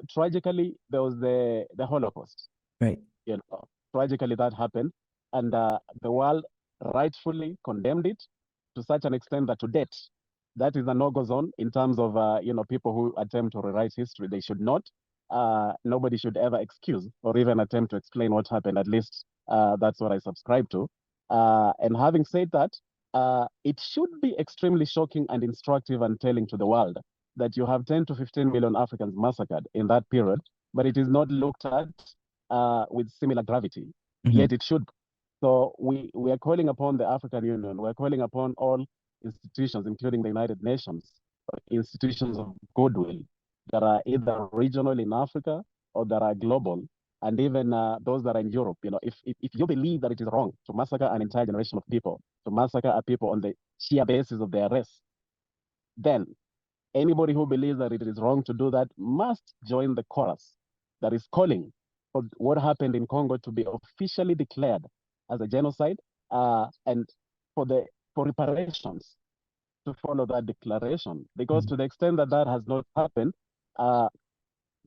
tragically, there was the Holocaust. Right. Tragically that happened, and the world rightfully condemned it to such an extent that to date, that is a no-go zone in terms of people who attempt to rewrite history. They should not. Nobody should ever excuse or even attempt to explain what happened. At least that's what I subscribe to. And having said that, it should be extremely shocking and instructive and telling to the world that you have 10 to 15 million Africans massacred in that period, but it is not looked at with similar gravity. Mm-hmm. Yet it should. So we are calling upon the African Union, we're calling upon all institutions, including the United Nations, institutions of goodwill that are either regional in Africa or that are global, and even those that are in Europe. If you believe that it is wrong to massacre an entire generation of people, to massacre a people on the sheer basis of their race, then anybody who believes that it is wrong to do that must join the chorus that is calling for what happened in Congo to be officially declared as a genocide, and for reparations to follow that declaration. Because Mm-hmm. to the extent that that has not happened, uh,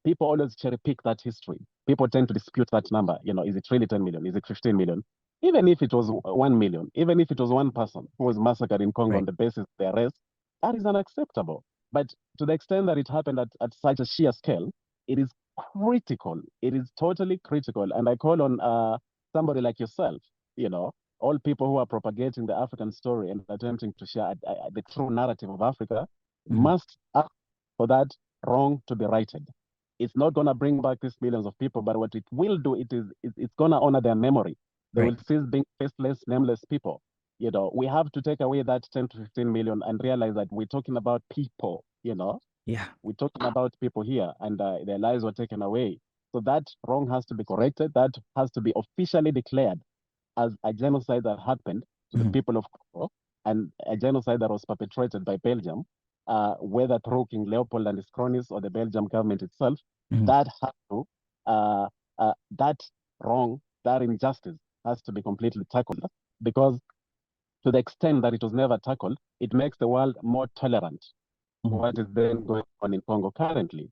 people always cherry pick that history. People tend to dispute that number. Is it really 10 million? Is it 15 million? Even if it was 1 million, even if it was one person who was massacred in Congo on Right. the basis of their race, that is unacceptable. But to the extent that it happened at such a sheer scale, it is critical. It is totally critical. And I call on somebody like yourself, all people who are propagating the African story and attempting to share the true narrative of Africa Mm-hmm. must ask for that wrong to be righted. It's not going to bring back these millions of people, but what it will do, it's going to honor their memory. They Right. will cease being faceless, nameless people. We have to take away that 10 to 15 million and realize that we're talking about people. Yeah. We're talking about people here, and their lives were taken away. So that wrong has to be corrected. That has to be officially declared as a genocide that happened to the Mm-hmm. people of Congo, and a genocide that was perpetrated by Belgium, whether through King Leopold and his cronies or the Belgium government itself. Mm-hmm. That has to, that wrong, that injustice has to be completely tackled, because to the extent that it was never tackled, it makes the world more tolerant to Mm-hmm. what is then going on in Congo currently.